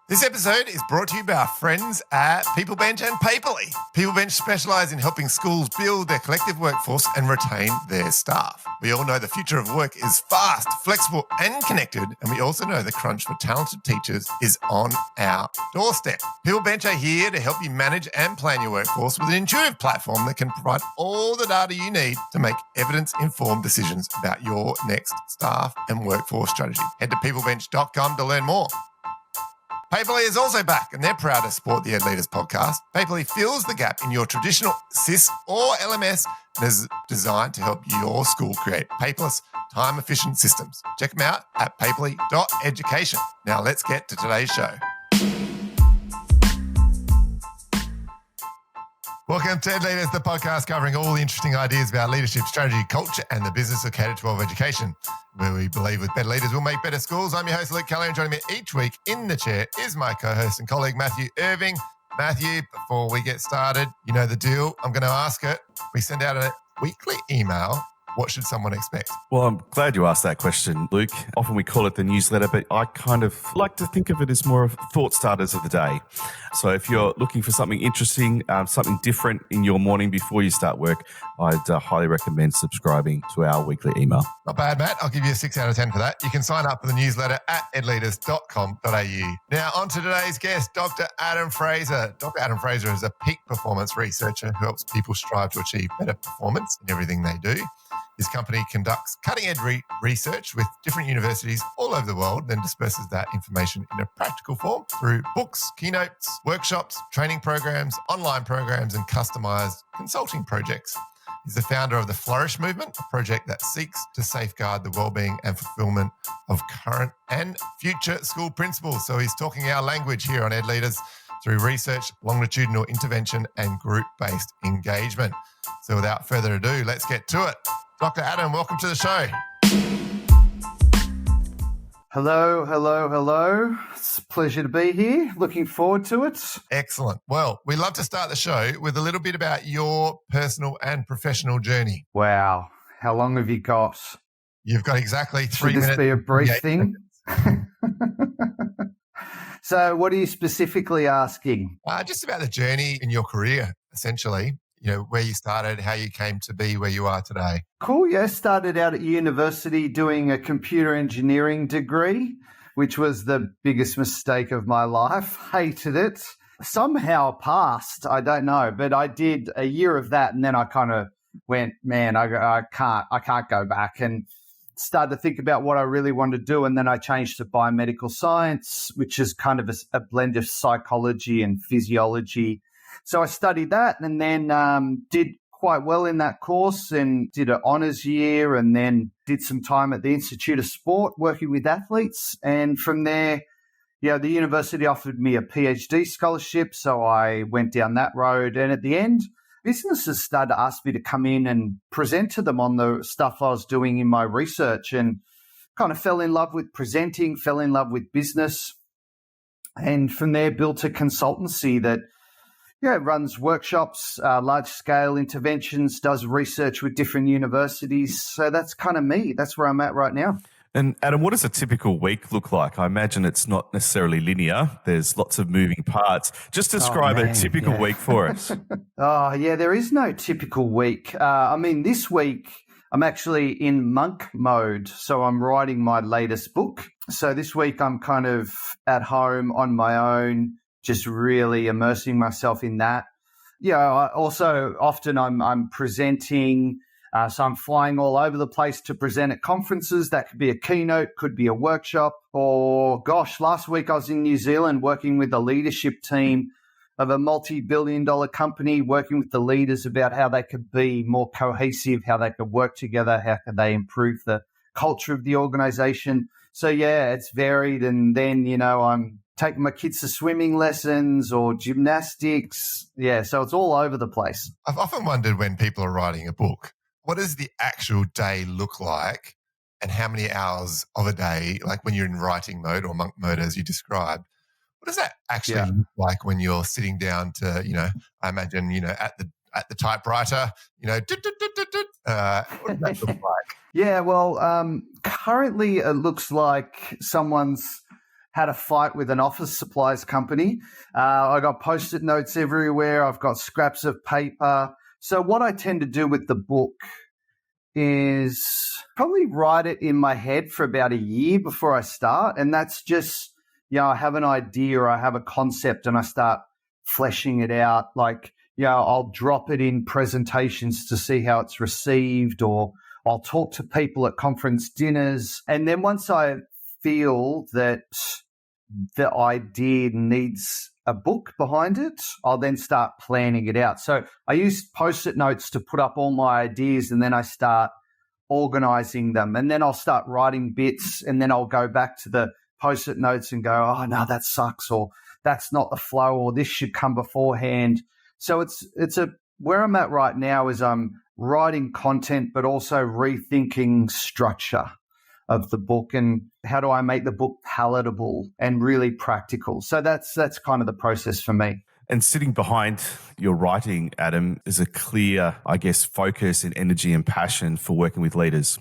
This episode is brought to you by our friends at PeopleBench and Paperly. PeopleBench specialise in helping schools build their collective workforce and retain their staff. We all know the future of work is fast, flexible and connected, and we also know the crunch for talented teachers is on our doorstep. PeopleBench are here to help you manage and plan your workforce with an intuitive platform that can provide all the data you need to make evidence-informed decisions about your next staff and workforce strategy. Head to peoplebench.com to learn more. Paperly is also back, and they're proud to support the Ed Leaders podcast. Paperly fills the gap in your traditional SIS or LMS and is designed to help your school create paperless, time-efficient systems. Check them out at paperly.education. Now let's get to today's show. Welcome to Ed Leaders, the podcast covering all the interesting ideas about leadership, strategy, culture, and the business of K-12 education, where we believe with better leaders we'll make better schools. I'm your host, Luke Callier, and joining me each week in the chair is my co-host and colleague, Mathew Irving. Mathew, before we get started, you know the deal. I'm going to ask it. We send out a weekly email. What should someone expect? Well, I'm glad you asked that question, Luke. Often we call it the newsletter, but I kind of like to think of it as more of thought starters of the day. So if you're looking for something interesting, something different in your morning before you start work, I'd highly recommend subscribing to our weekly email. Not bad, Matt. I'll give you a 6 out of 10 for that. You can sign up for the newsletter at edleaders.com.au. Now, on to today's guest, Dr. Adam Fraser. Dr. Adam Fraser is a peak performance researcher who helps people strive to achieve better performance in everything they do. His company conducts cutting-edge research with different universities all over the world, then disperses that information in a practical form through books, keynotes, workshops, training programs, online programs, and customized consulting projects. He's the founder of the Flourish Movement, a project that seeks to safeguard the well-being and fulfillment of current and future school principals. So he's talking our language here on Ed Leaders through research, longitudinal intervention, and group-based engagement. So without further ado, let's get to it. Dr. Adam, welcome to the show. Hello. It's a pleasure to be here. Looking forward to it. Excellent. Well, we love to start the show with a little bit about your personal and professional journey. Wow. How long have you got? You've got exactly 3 minutes. Should this be a brief thing? So what are you specifically asking? Just about the journey in your career, essentially. You know, where you started, how you came to be where you are today. Cool. Yeah, started out at university doing a computer engineering degree, which was the biggest mistake of my life. Hated it. Somehow passed. I don't know, but I did a year of that, and then I kind of went, man, I can't go back, and started to think about what I really wanted to do. And then I changed to biomedical science, which is kind of a blend of psychology and physiology. So I studied that, and then did quite well in that course and did an honours year, and then did some time at the Institute of Sport working with athletes. And from there, the university offered me a PhD scholarship. So I went down that road. And at the end, businesses started to ask me to come in and present to them on the stuff I was doing in my research, and kind of fell in love with presenting, fell in love with business. And from there, built a consultancy that it runs workshops, large-scale interventions, does research with different universities. So that's kind of me. That's where I'm at right now. And Adam, what does a typical week look like? I imagine it's not necessarily linear. There's lots of moving parts. Just describe a typical week for us. There is no typical week. This week I'm actually in monk mode. So I'm writing my latest book. So this week I'm kind of at home on my own, just really immersing myself in that. Also often I'm presenting, so I'm flying all over the place to present at conferences. That could be a keynote, could be a workshop, or last week I was in New Zealand working with the leadership team of a multi-billion-dollar company, working with the leaders about how they could be more cohesive, how they could work together, how could they improve the culture of the organization. So it's varied. And then, I'm taking my kids to swimming lessons or gymnastics. So it's all over the place. I've often wondered when people are writing a book, what does the actual day look like, and how many hours of a day, like when you're in writing mode or monk mode, as you described, what does that actually look like when you're sitting down to, I imagine, at the typewriter, what does that look like? Currently it looks like someone's had a fight with an office supplies company. I got Post-it notes everywhere. I've got scraps of paper. So what I tend to do with the book is probably write it in my head for about a year before I start. And that's just, I have an idea or I have a concept and I start fleshing it out. Like, I'll drop it in presentations to see how it's received, or I'll talk to people at conference dinners. And then once I feel that the idea needs a book behind it, I'll then start planning it out. So I use Post-it notes to put up all my ideas, and then I start organizing them. And then I'll start writing bits, and then I'll go back to the Post-it notes and go, oh, no, that sucks, or that's not the flow, or this should come beforehand. So where I'm at right now is I'm writing content, but also rethinking structure of the book and how do I make the book palatable and really practical. So that's kind of the process for me. And sitting behind your writing, Adam, is a clear, I guess, focus and energy and passion for working with leaders,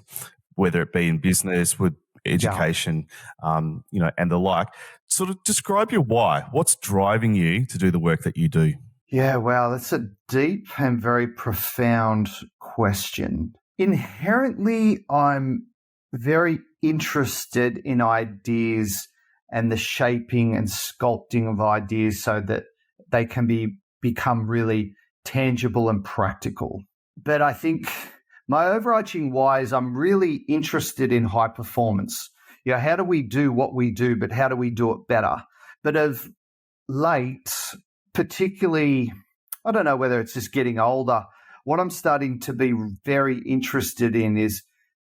whether it be in business, with education, and the like. Sort of describe your why. What's driving you to do the work that you do? Yeah, wow, that's a deep and very profound question. Inherently, I'm very interested in ideas and the shaping and sculpting of ideas so that they can become really tangible and practical. But I think my overarching why is I'm really interested in high performance. How do we do what we do, but how do we do it better? But of late, particularly, I don't know whether it's just getting older, what I'm starting to be very interested in is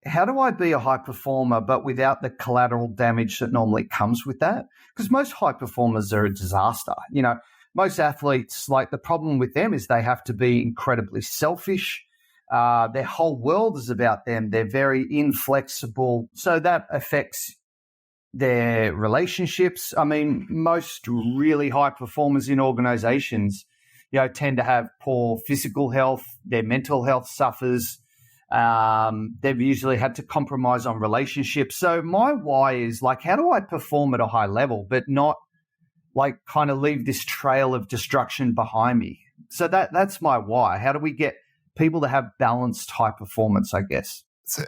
how do I be a high performer, but without the collateral damage that normally comes with that? Because most high performers are a disaster. Most athletes, like the problem with them is they have to be incredibly selfish. Their whole world is about them. They're very inflexible. So that affects their relationships. I mean, most really high performers in organizations, tend to have poor physical health. Their mental health suffers. They've usually had to compromise on relationships. So my why is like, how do I perform at a high level, but not like kind of leave this trail of destruction behind me? So that's my why. How do we get people to have balanced high performance, I guess? It's an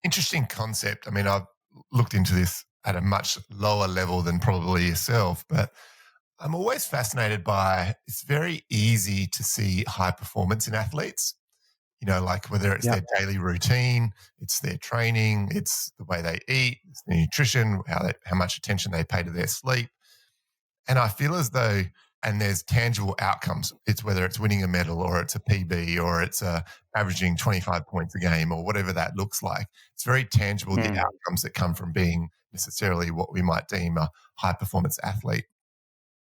interesting concept. I mean, I've looked into this at a much lower level than probably yourself, but I'm always fascinated by it's very easy to see high performance in athletes. Like whether it's their daily routine, it's their training, it's the way they eat, it's their nutrition, how much attention they pay to their sleep. And I feel as though, and there's tangible outcomes. It's whether it's winning a medal or it's a PB or it's averaging 25 points a game or whatever that looks like. It's very tangible, the outcomes that come from being necessarily what we might deem a high performance athlete.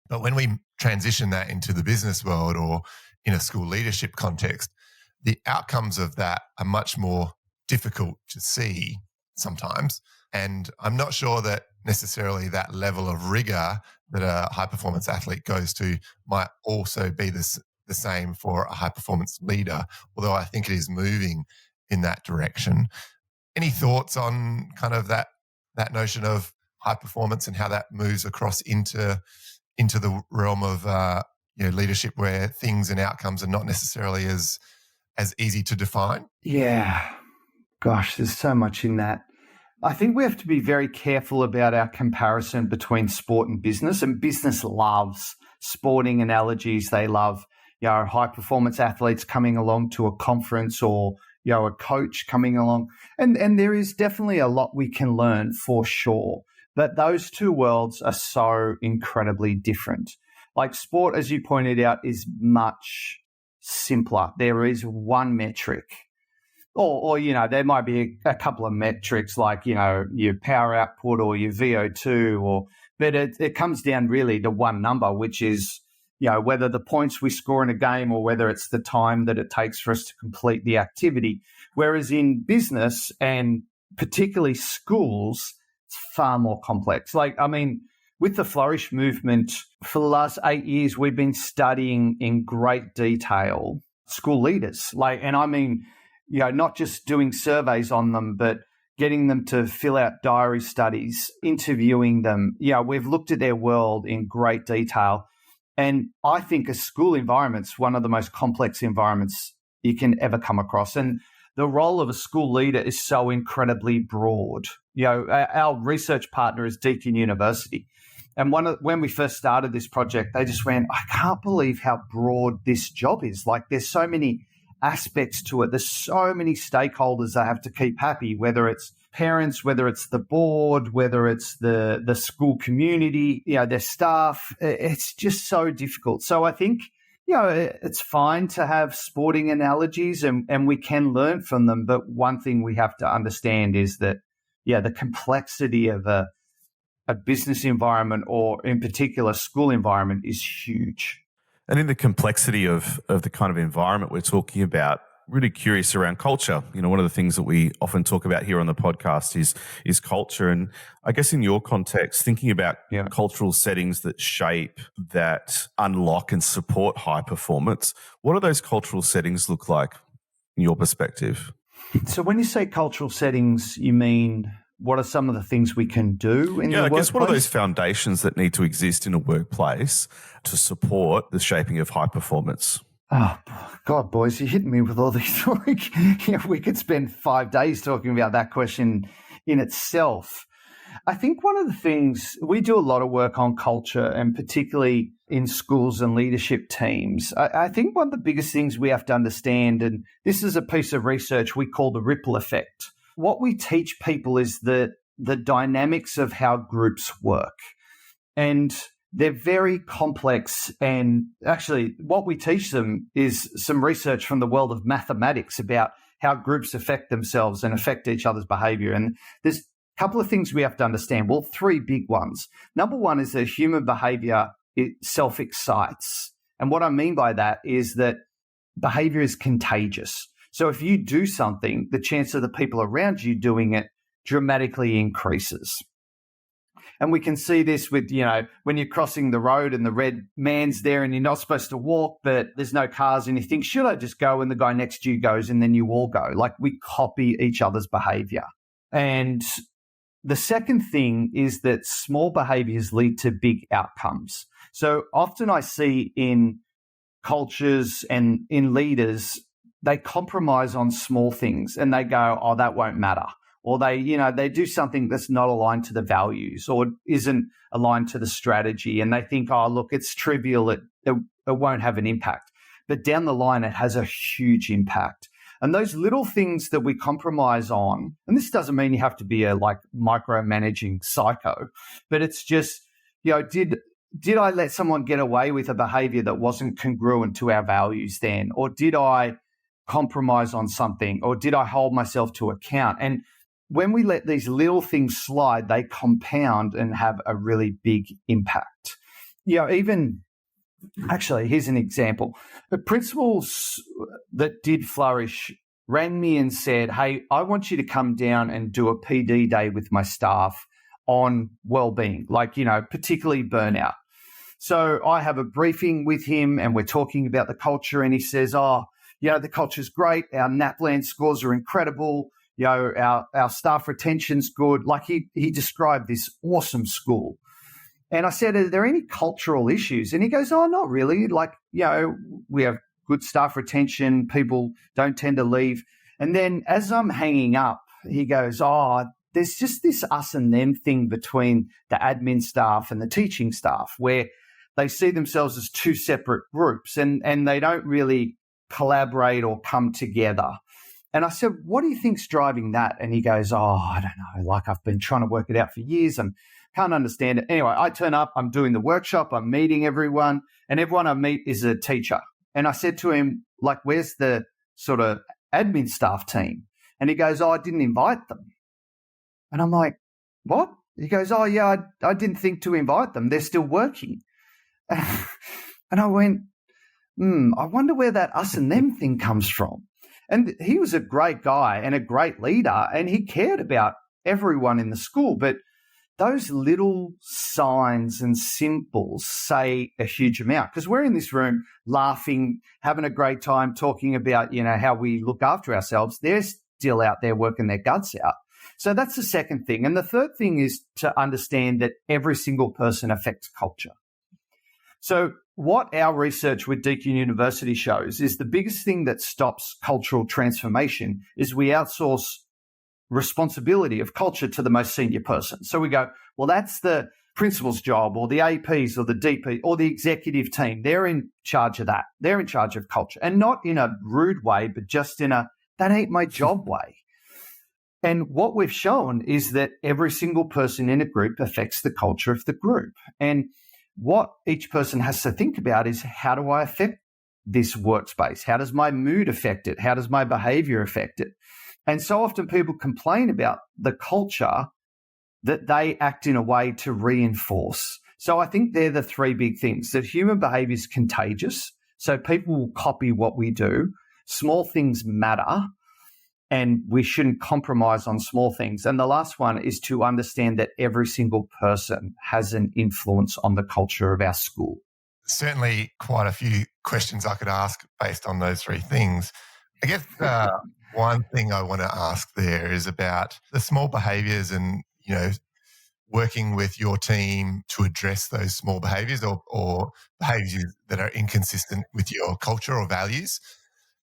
But when we transition that into the business world or in a school leadership context, the outcomes of that are much more difficult to see sometimes. And I'm not sure that necessarily that level of rigor that a high-performance athlete goes to might also be the same for a high-performance leader, although I think it is moving in that direction. Any thoughts on kind of that notion of high performance and how that moves across into the realm of leadership where things and outcomes are not necessarily as easy to define? Yeah. Gosh, there's so much in that. I think we have to be very careful about our comparison between sport and business loves sporting analogies. They love, high performance athletes coming along to a conference or, a coach coming along. And there is definitely a lot we can learn for sure. But those two worlds are so incredibly different. Like sport, as you pointed out, is much simpler. There is one metric, or there might be a couple of metrics like your power output or your VO2, but it comes down really to one number, which is whether the points we score in a game or whether it's the time that it takes for us to complete the activity. Whereas in business and particularly schools, it's far more complex. With the Flourish Movement, for the last 8 years, we've been studying in great detail school leaders. Not just doing surveys on them, but getting them to fill out diary studies, interviewing them. We've looked at their world in great detail. And I think a school environment's one of the most complex environments you can ever come across. And the role of a school leader is so incredibly broad. Our research partner is Deakin University. And when we first started this project, they just went, I can't believe how broad this job is. Like, there's so many aspects to it. There's so many stakeholders they have to keep happy, whether it's parents, whether it's the board, whether it's the school community, their staff. It's just so difficult. So I think, it's fine to have sporting analogies and we can learn from them. But one thing we have to understand is that, the complexity of a business environment, or in particular school environment, is huge. And in the complexity of the kind of environment we're talking about, really curious around culture. One of the things that we often talk about here on the podcast is culture. And I guess in your context, thinking about cultural settings that shape, that unlock and support high performance, what do those cultural settings look like in your perspective? So when you say cultural settings, you mean what are some of the things we can do in the workplace? I guess what are those foundations that need to exist in a workplace to support the shaping of high performance? Oh, God, boys, you're hitting me with all these. We could spend 5 days talking about that question in itself. I think one of the things, we do a lot of work on culture, and particularly in schools and leadership teams. I think one of the biggest things we have to understand, and this is a piece of research we call the ripple effect. What we teach people is the dynamics of how groups work. And they're very complex. And actually, what we teach them is some research from the world of mathematics about how groups affect themselves and affect each other's behavior. And there's a couple of things we have to understand. Well, 3 big ones. Number one is that human behavior, it self-excites. And what I mean by that is that behavior is contagious. So if you do something, the chance of the people around you doing it dramatically increases. And we can see this with, when you're crossing the road and the red man's there and you're not supposed to walk, but there's no cars and you think, should I just go? And the guy next to you goes, and then you all go. Like, we copy each other's behavior. And the second thing is that small behaviors lead to big outcomes. So often I see in cultures and in leaders, they compromise on small things and they go, oh, that won't matter. Or they do something that's not aligned to the values or isn't aligned to the strategy. And they think, oh, look, it's trivial. It won't have an impact. But down the line, it has a huge impact. And those little things that we compromise on, and this doesn't mean you have to be a micromanaging psycho, but it's just, did I let someone get away with a behavior that wasn't congruent to our values then? Or did I compromise on something? Or did I hold myself to account? And when we let these little things slide, they compound and have a really big impact. Actually, here's an example. The principals that did Flourish rang me and said, hey, I want you to come down and do a PD day with my staff on well-being, particularly burnout. So I have a briefing with him and we're talking about the culture, and he says, the culture's great. Our NAPLAN scores are incredible. Our staff retention's good. He described this awesome school. And I said, are there any cultural issues? And he goes, oh, not really. We have good staff retention. People don't tend to leave. And then as I'm hanging up, he goes, there's just this us and them thing between the admin staff and the teaching staff where they see themselves as 2 separate groups and they don't really collaborate or come together. And I said, what do you think's driving that? And he goes, I don't know. I've been trying to work it out for years and can't understand it. Anyway, I turn up, I'm doing the workshop, I'm meeting everyone, and everyone I meet is a teacher. And I said to him, where's the sort of admin staff team? And he goes, I didn't invite them. And I'm like, what? He goes, I didn't think to invite them. They're still working. And I went, I wonder where that us and them thing comes from. And he was a great guy and a great leader, and he cared about everyone in the school. But those little signs and symbols say a huge amount, because we're in this room laughing, having a great time, talking about, how we look after ourselves. They're still out there working their guts out. So that's the second thing. And the third thing is to understand that every single person affects culture. So what our research with Deakin University shows is the biggest thing that stops cultural transformation is we outsource responsibility of culture to the most senior person. So we go, well, that's the principal's job or the APs or the DP or the executive team. They're in charge of that. They're in charge of culture, and not in a rude way, but just in a, that ain't my job way. And what we've shown is that every single person in a group affects the culture of the group. And what each person has to think about is, how do I affect this workspace? How does my mood affect it? How does my behavior affect it? And so often people complain about the culture that they act in a way to reinforce. So I think they're the three big things: that human behavior is contagious. So people will copy what we do. Small things matter, and we shouldn't compromise on small things. And the last one is to understand that every single person has an influence on the culture of our school. Certainly quite a few questions I could ask based on those three things. I guess one thing I want to ask there is about the small behaviours and, working with your team to address those small behaviours or behaviours that are inconsistent with your culture or values.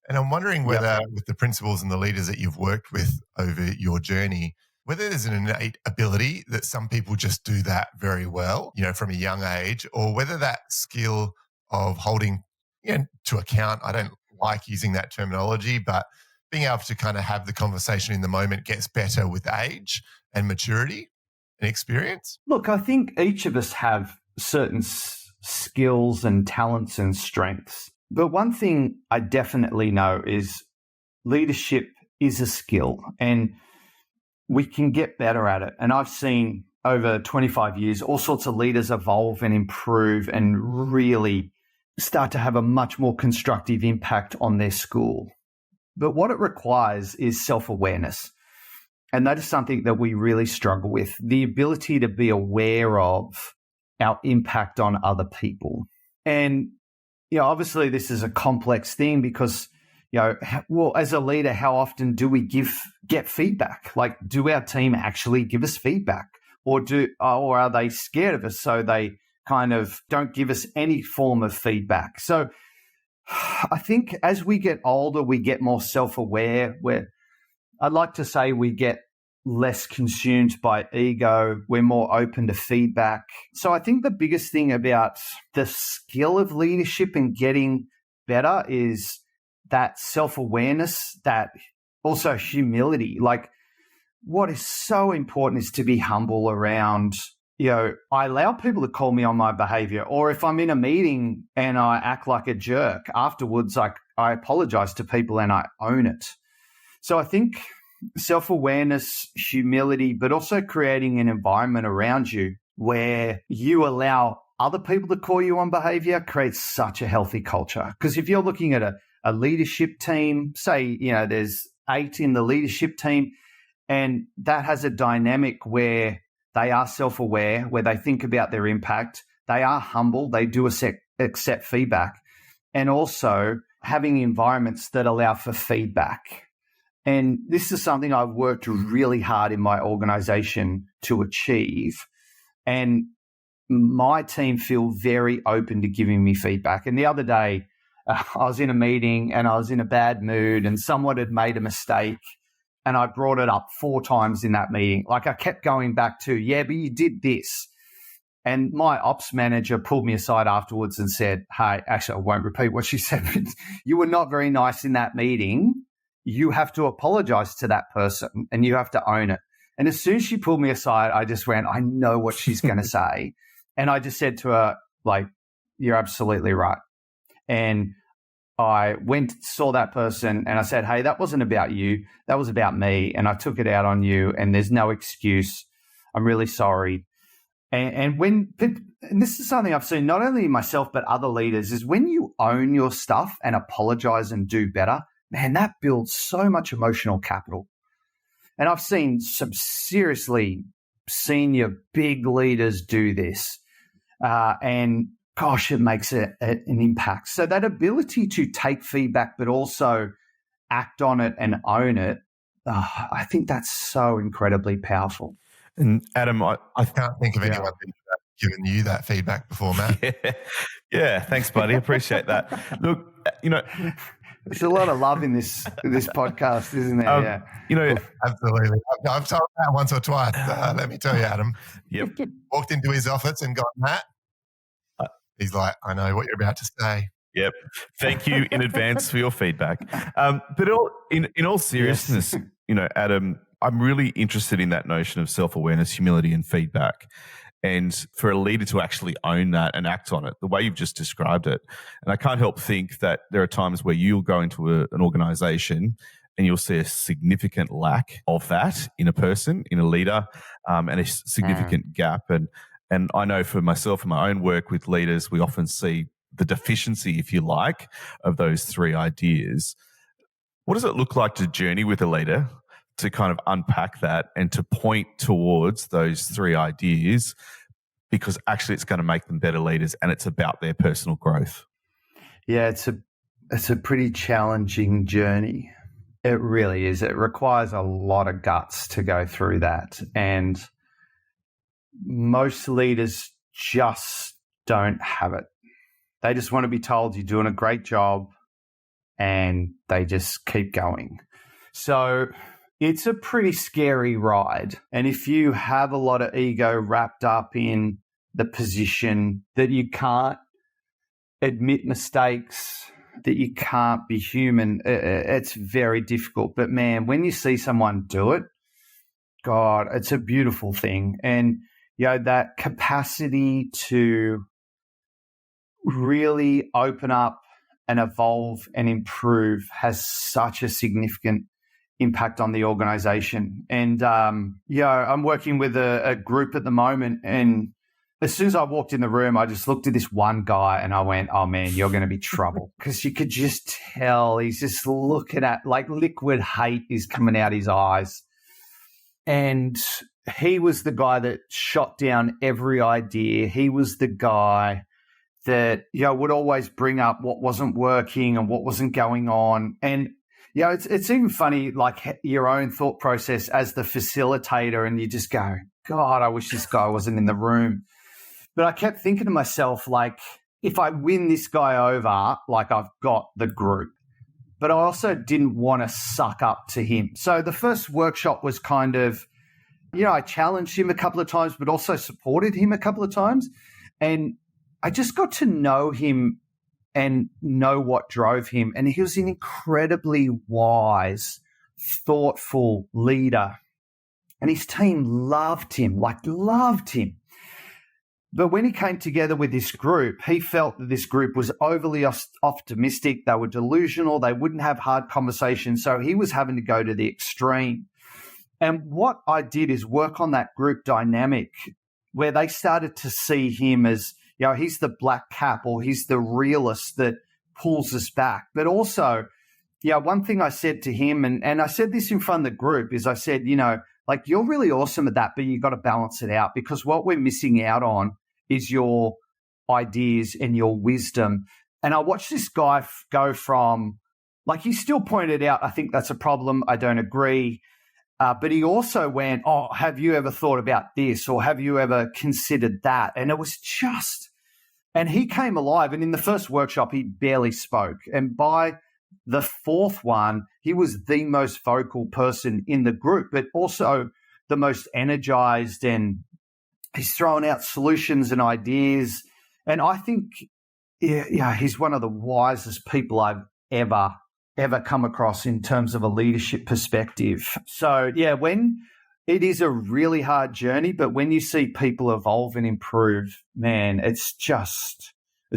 And I'm wondering whether with the principals and the leaders that you've worked with over your journey, whether there's an innate ability that some people just do that very well, from a young age, or whether that skill of holding to account, I don't like using that terminology, but being able to kind of have the conversation in the moment gets better with age and maturity and experience? Look, I think each of us have certain skills and talents and strengths. But one thing I definitely know is leadership is a skill, and we can get better at it. And I've seen over 25 years all sorts of leaders evolve and improve and really start to have a much more constructive impact on their school. But what it requires is self-awareness. And that is something that we really struggle with, the ability to be aware of our impact on other people. And, obviously this is a complex thing because, as a leader, how often do we get feedback? Like, do our team actually give us feedback, or are they scared of us so they kind of don't give us any form of feedback? So I think as we get older, we get more self-aware. I'd like to say we get less consumed by ego. We're more open to feedback. So I think the biggest thing about the skill of leadership and getting better is that self-awareness, that also humility. Like, what is so important is to be humble around, I allow people to call me on my behavior, or if I'm in a meeting and I act like a jerk, afterwards I apologize to people and I own it. So I think self-awareness, humility, but also creating an environment around you where you allow other people to call you on behavior creates such a healthy culture. Because if you're looking at a leadership team, say, there's 8 in the leadership team, and that has a dynamic where they are self-aware, where they think about their impact, they are humble, they do accept feedback, and also having environments that allow for feedback. And this is something I've worked really hard in my organization to achieve. And my team feel very open to giving me feedback. And the other day, I was in a meeting and I was in a bad mood and someone had made a mistake. And I brought it up 4 times in that meeting. Like, I kept going back to, but you did this. And my ops manager pulled me aside afterwards and said, hey, actually, I won't repeat what she said, but you were not very nice in that meeting. You have to apologize to that person and you have to own it. And as soon as she pulled me aside, I just went, I know what she's going to say. And I just said to her, you're absolutely right. And I went, saw that person and I said, hey, that wasn't about you. That was about me. And I took it out on you and there's no excuse. I'm really sorry. And this is something I've seen not only myself, but other leaders, is when you own your stuff and apologize and do better, man, that builds so much emotional capital. And I've seen some seriously senior big leaders do this. And gosh, it makes an impact. So that ability to take feedback, but also act on it and own it I think that's so incredibly powerful. And Adam, I Can't think of anyone who's given you that feedback before, Matt. yeah, thanks, buddy. Appreciate that. Look, there's a lot of love in this podcast, isn't there? Absolutely. I've told that once or twice. Let me tell you, Adam. Yep. Walked into his office and got Matt. He's like, I know what you're about to say. Yep. Thank you in advance for your feedback. But in all seriousness, Adam, I'm really interested in that notion of self-awareness, humility, and feedback. And for a leader to actually own that and act on it, the way you've just described it. And I can't help think that there are times where you'll go into an organization and you'll see a significant lack of that in a person, in a leader, and a significant gap. And I know for myself in my own work with leaders, we often see the deficiency, if you like, of those three ideas. What does it look like to journey with a leader to kind of unpack that and to point towards those three ideas, because actually it's going to make them better leaders and it's about their personal growth? Yeah, it's a pretty challenging journey. It really is. It requires a lot of guts to go through that. And most leaders just don't have it. They just want to be told you're doing a great job and they just keep going. So it's a pretty scary ride. And if you have a lot of ego wrapped up in the position that you can't admit mistakes, that you can't be human, it's very difficult. But man, when you see someone do it, God, it's a beautiful thing. And, that capacity to really open up and evolve and improve has such a significant impact on the organization. And, I'm working with a group at the moment, and as soon as I walked in the room, I just looked at this one guy and I went, oh man, you're going to be trouble. Because you could just tell he's just looking at, like, liquid hate is coming out his eyes. And he was the guy that shot down every idea. He was the guy that, would always bring up what wasn't working and what wasn't going on. And, it's even funny, like your own thought process as the facilitator, and you just go, God, I wish this guy wasn't in the room. But I kept thinking to myself, like, if I win this guy over, like, I've got the group. But I also didn't want to suck up to him. So the first workshop was kind of, I challenged him a couple of times, but also supported him a couple of times. And I just got to know him and know what drove him. And he was an incredibly wise, thoughtful leader. And his team loved him. But when he came together with this group, he felt that this group was overly optimistic. They were delusional. They wouldn't have hard conversations. So he was having to go to the extreme. And what I did is work on that group dynamic where they started to see him as, he's the black cap, or he's the realist that pulls us back. But also, one thing I said to him, and I said this in front of the group, is I said, like, you're really awesome at that, but you got to balance it out, because what we're missing out on is your ideas and your wisdom. And I watched this guy go from, like, he still pointed out, I think that's a problem, I don't agree. But he also went, oh, have you ever thought about this? Or have you ever considered that? And it was just, and he came alive. And in the first workshop, he barely spoke. And by the fourth one, he was the most vocal person in the group, but also the most energized, and he's throwing out solutions and ideas. And I think, he's one of the wisest people I've ever come across in terms of a leadership perspective. So, when it is a really hard journey, but when you see people evolve and improve, man, it's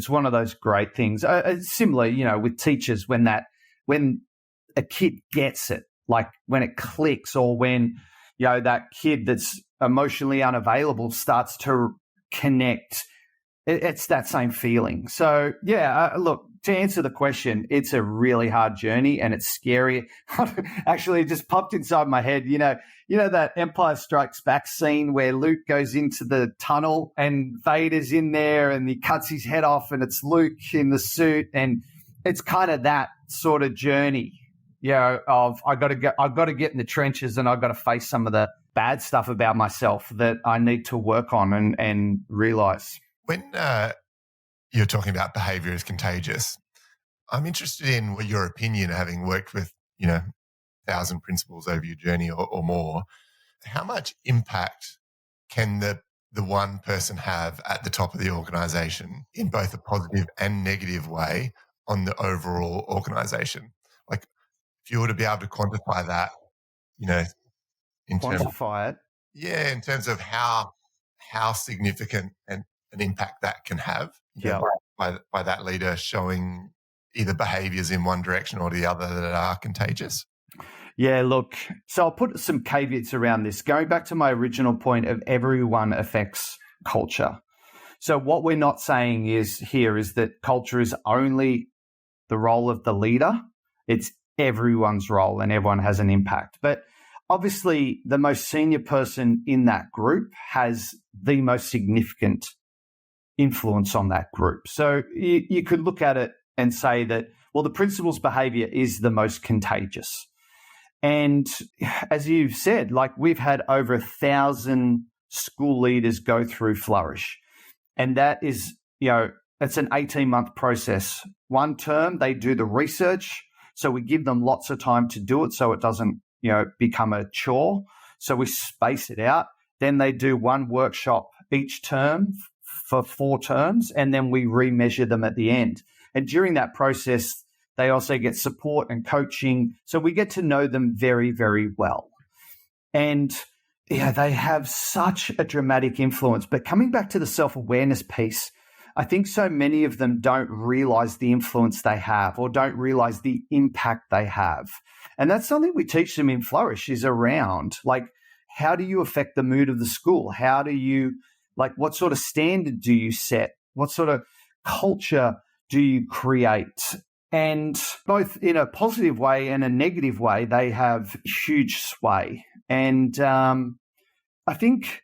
one of those great things. Similarly, with teachers, when a kid gets it, like when it clicks, or when, that kid that's emotionally unavailable starts to connect, it's that same feeling. So, look, to answer the question, it's a really hard journey and it's scary. Actually, it just popped inside my head. You know that Empire Strikes Back scene where Luke goes into the tunnel and Vader's in there and he cuts his head off and it's Luke in the suit, and it's kind of that sort of journey. of I've got to get in the trenches and I've got to face some of the bad stuff about myself that I need to work on and realize. When you're talking about behavior as contagious, I'm interested in what your opinion, having worked with, 1,000 principals over your journey or more, how much impact can the one person have at the top of the organization in both a positive and negative way on the overall organization? Like, if you were to be able to quantify that, in terms of how significant an impact that can have by that leader showing either behaviors in one direction or the other that are contagious. Yeah, look, so I'll put some caveats around this. Going back to my original point of everyone affects culture. So what we're not saying is that culture is only the role of the leader. It's everyone's role and everyone has an impact. But obviously, the most senior person in that group has the most significant influence on that group. So you could look at it and say that, well, the principal's behavior is the most contagious. And as you've said, like, we've had over 1,000 school leaders go through Flourish. And that is, it's an 18-month process. One term, they do the research. So we give them lots of time to do it so it doesn't, become a chore. So we space it out. Then they do one workshop each term for 4 terms, and then we remeasure them at the end. And during that process, they also get support and coaching. So we get to know them very, very well. And they have such a dramatic influence. But coming back to the self-awareness piece, I think so many of them don't realize the influence they have or don't realize the impact they have. And that's something we teach them in Flourish, is around, like, how do you affect the mood of the school? How do you, what sort of standard do you set? What sort of culture do you create? And both in a positive way and a negative way, they have huge sway. And I think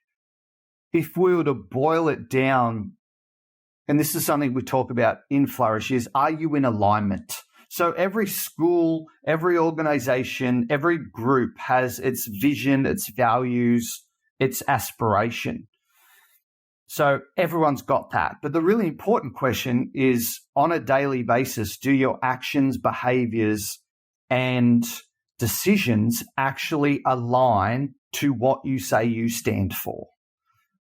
if we were to boil it down, and this is something we talk about in Flourish, is, are you in alignment? So every school, every organization, every group has its vision, its values, its aspiration. So everyone's got that. But the really important question is, on a daily basis, do your actions, behaviors, and decisions actually align to what you say you stand for?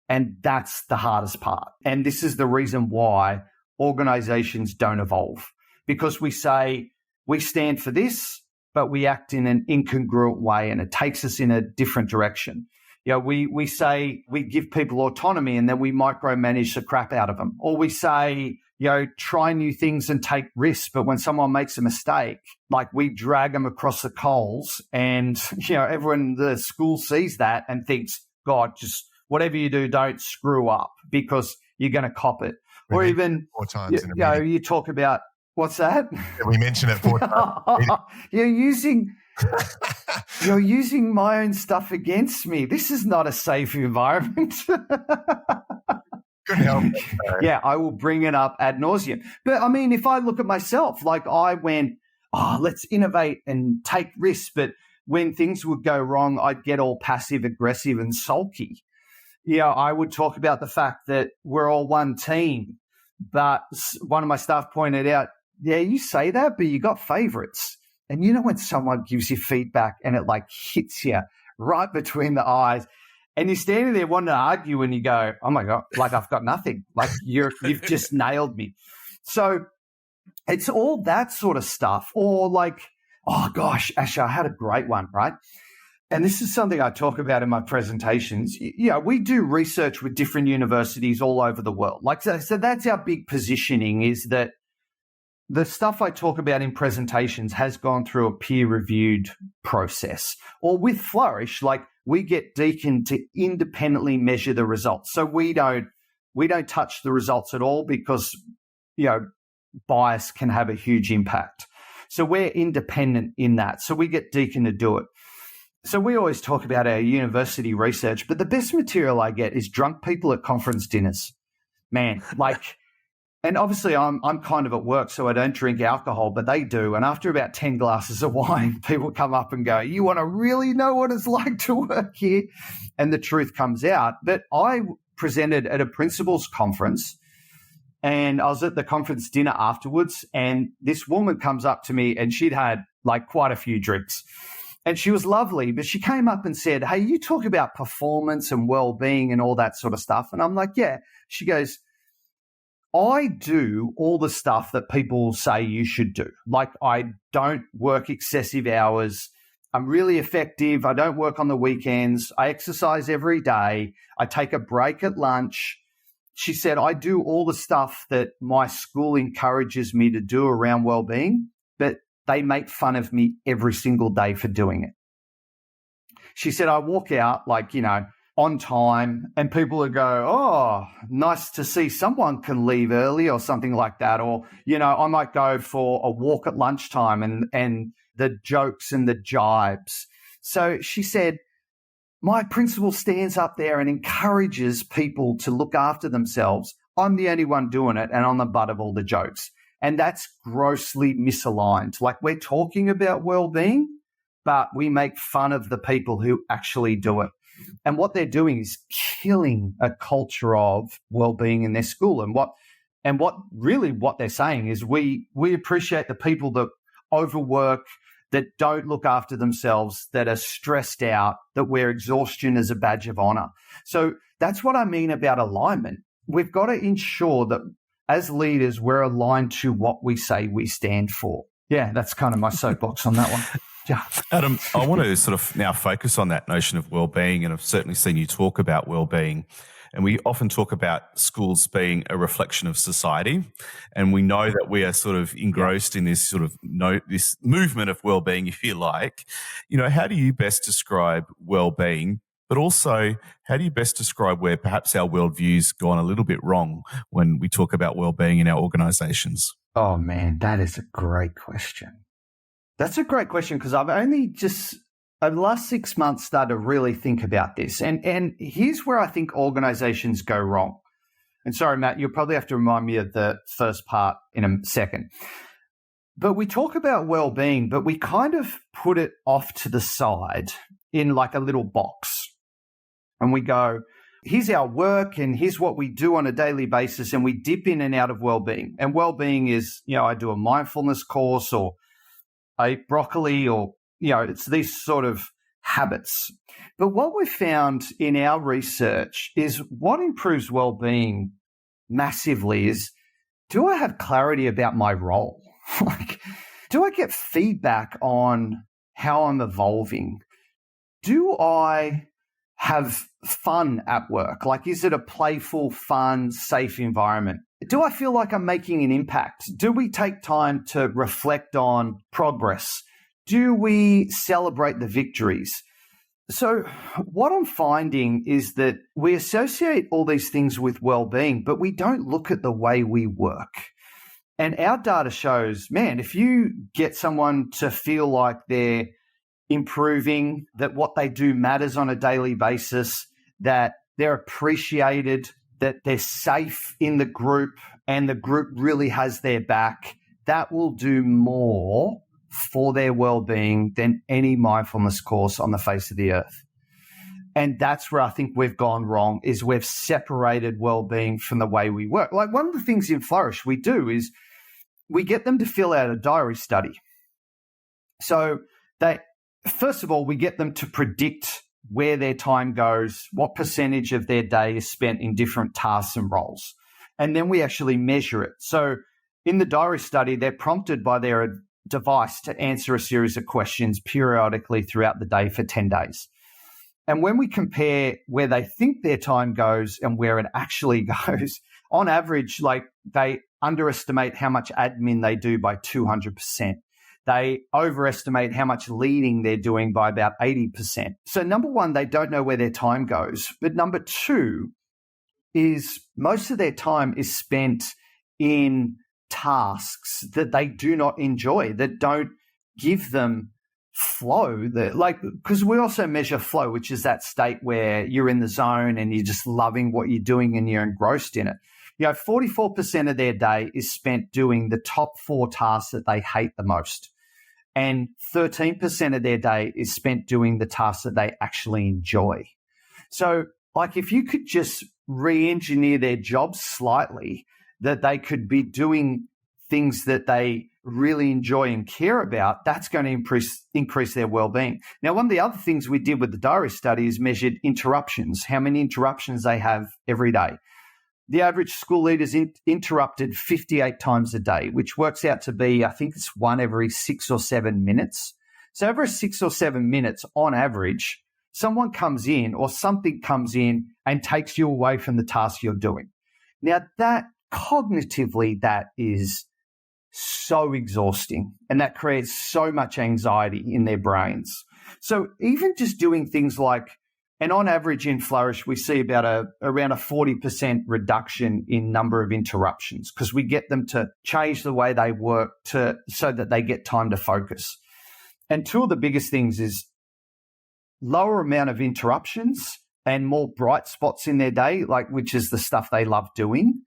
And that's the hardest part. And this is the reason why organizations don't evolve, because we say we stand for this, but we act in an incongruent way and it takes us in a different direction. We say we give people autonomy and then we micromanage the crap out of them. Or we say, try new things and take risks. But when someone makes a mistake, we drag them across the coals, and, everyone in the school sees that and thinks, God, just whatever you do, don't screw up, because you're going to cop it. Or even, 4 times in a meeting. You talk about, what's that? We mentioned it 4 times. You're using my own stuff against me. This is not a safe environment. Good help. Yeah, I will bring it up ad nauseum. But I mean, if I look at myself, I went, let's innovate and take risks. But when things would go wrong, I'd get all passive aggressive and sulky. I would talk about the fact that we're all one team. But one of my staff pointed out, yeah, you say that, but you got favorites. And when someone gives you feedback and it hits you right between the eyes, and you're standing there wanting to argue, and you go, oh my God, I've got nothing. You've just nailed me. So it's all that sort of stuff. Or oh gosh, Asha, I had a great one, right? And this is something I talk about in my presentations. We do research with different universities all over the world. So that's our big positioning, is that the stuff I talk about in presentations has gone through a peer-reviewed process. Or with Flourish, we get Deakin to independently measure the results. So we don't touch the results at all, because, bias can have a huge impact. So we're independent in that. So we get Deakin to do it. So we always talk about our university research, but the best material I get is drunk people at conference dinners. Man, And obviously I'm kind of at work, so I don't drink alcohol, but they do. And after about 10 glasses of wine, people come up and go, you want to really know what it's like to work here? And the truth comes out. But I presented at a principal's conference, and I was at the conference dinner afterwards, and this woman comes up to me, and she'd had like quite a few drinks. And she was lovely, but she came up and said, hey, you talk about performance and well-being and all that sort of stuff. And I'm like, yeah. She goes, I do all the stuff that people say you should do. Like, I don't work excessive hours. I'm really effective. I don't work on the weekends. I exercise every day. I take a break at lunch. She said, I do all the stuff that my school encourages me to do around well-being, but they make fun of me every single day for doing it. She said, I walk out like, on time, and people would go, oh, nice to see someone can leave early or something like that. Or, I might go for a walk at lunchtime and the jokes and the jibes. So she said, my principal stands up there and encourages people to look after themselves. I'm the only one doing it, and I'm the butt of all the jokes. And that's grossly misaligned. Like, we're talking about well-being, but we make fun of the people who actually do it. And what they're doing is killing a culture of well-being in their school. And what they're saying is we appreciate the people that overwork, that don't look after themselves, that are stressed out, that wear exhaustion as a badge of honor. So that's what I mean about alignment. We've got to ensure that as leaders, we're aligned to what we say we stand for. Yeah, that's kind of my soapbox on that one. Yeah. Adam, I want to sort of now focus on that notion of well-being, and I've certainly seen you talk about well-being. And we often talk about schools being a reflection of society, and we know that we are sort of engrossed in this sort of this movement of well-being, if you like. How do you best describe well-being, but also how do you best describe where perhaps our worldview's gone a little bit wrong when we talk about well-being in our organizations? Oh man, that is a great question. That's a great question, because I've only just over the last 6 months started to really think about this. And here's where I think organizations go wrong. And sorry, Matt, you'll probably have to remind me of the first part in a second. But we talk about well-being, but we kind of put it off to the side in like a little box. And we go, here's our work and here's what we do on a daily basis. And we dip in and out of well-being. And well-being is, I do a mindfulness course, or I eat broccoli, or, it's these sort of habits. But what we've found in our research is what improves well-being massively is, do I have clarity about my role? Like, do I get feedback on how I'm evolving? Do I have fun at work? Like, is it a playful, fun, safe environment? Do I feel like I'm making an impact? Do we take time to reflect on progress? Do we celebrate the victories? So what I'm finding is that we associate all these things with well-being, but we don't look at the way we work. And our data shows, man, if you get someone to feel like they're improving, that what they do matters on a daily basis, that they're appreciated, that they're safe in the group, and the group really has their back, that will do more for their well-being than any mindfulness course on the face of the earth. And that's where I think we've gone wrong, is we've separated well-being from the way we work. Like, one of the things in Flourish we do is we get them to fill out a diary study. So first of all, we get them to predict where their time goes, what percentage of their day is spent in different tasks and roles. And then we actually measure it. So in the diary study, they're prompted by their device to answer a series of questions periodically throughout the day for 10 days. And when we compare where they think their time goes and where it actually goes, on average, like, they underestimate how much admin they do by 200%. They overestimate how much leading they're doing by about 80%. So number one, they don't know where their time goes. But number two is most of their time is spent in tasks that they do not enjoy, that don't give them flow. Because we also measure flow, which is that state where you're in the zone and you're just loving what you're doing and you're engrossed in it. 44% of their day is spent doing the top 4 tasks that they hate the most. And 13% of their day is spent doing the tasks that they actually enjoy. So, like, if you could just re-engineer their jobs slightly, that they could be doing things that they really enjoy and care about, that's going to increase their well-being. Now, one of the other things we did with the diary study is measured interruptions, how many interruptions they have every day. The average school leader is interrupted 58 times a day, which works out to be, I think it's one every 6 or 7 minutes. So every 6 or 7 minutes on average, someone comes in or something comes in and takes you away from the task you're doing. Now, that cognitively, that is so exhausting, and that creates so much anxiety in their brains. So even just doing things like, and on average in Flourish, we see about around a 40% reduction in number of interruptions, because we get them to change the way they work so that they get time to focus. And two of the biggest things is lower amount of interruptions and more bright spots in their day, which is the stuff they love doing.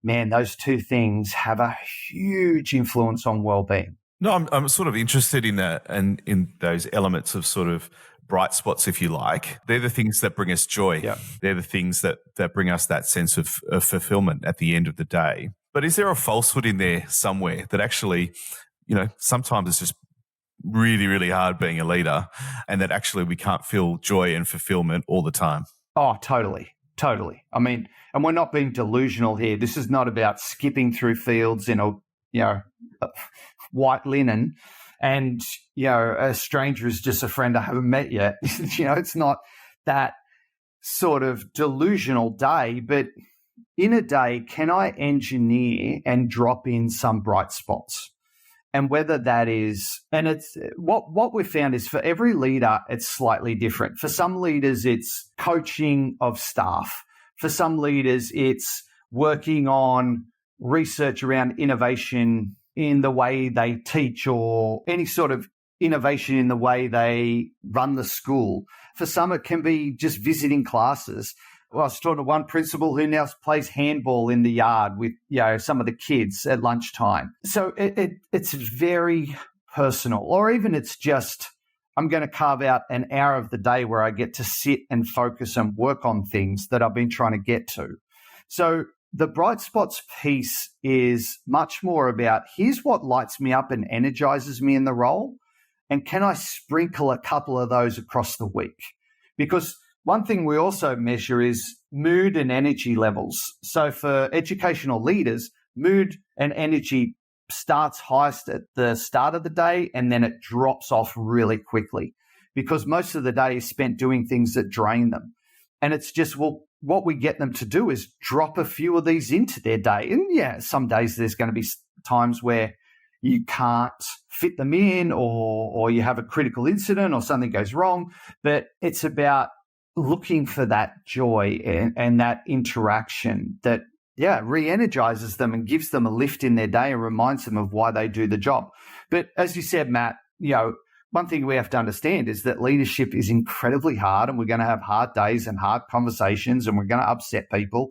Man, those two things have a huge influence on well-being. No, I'm sort of interested in that and in those elements of sort of bright spots, if you like. They're the things that bring us joy. Yep. They're the things that bring us that sense of fulfillment at the end of the day. But is there a falsehood in there somewhere that actually, sometimes it's just really, really hard being a leader, and that actually we can't feel joy and fulfillment all the time? Oh, totally. I mean, and we're not being delusional here. This is not about skipping through fields in a white linen and, a stranger is just a friend I haven't met yet. It's not that sort of delusional day, but in a day, can I engineer and drop in some bright spots? And whether that is, and it's what we've found is for every leader, it's slightly different. For some leaders, it's coaching of staff. For some leaders, it's working on research around innovation in the way they teach, or any sort of innovation in the way they run the school. For some, it can be just visiting classes. Well, I was talking to one principal who now plays handball in the yard with, some of the kids at lunchtime. So it's very personal. Or even it's just, I'm going to carve out an hour of the day where I get to sit and focus and work on things that I've been trying to get to. So the bright spots piece is much more about, here's what lights me up and energizes me in the role, and can I sprinkle a couple of those across the week? Because one thing we also measure is mood and energy levels. So for educational leaders, mood and energy starts highest at the start of the day, and then it drops off really quickly, because most of the day is spent doing things that drain them. And it's just, what we get them to do is drop a few of these into their day. And some days there's going to be times where you can't fit them in, or you have a critical incident or something goes wrong. But it's about looking for that joy and that interaction that, re-energizes them and gives them a lift in their day and reminds them of why they do the job. But as you said, Matt, one thing we have to understand is that leadership is incredibly hard, and we're going to have hard days and hard conversations, and we're going to upset people.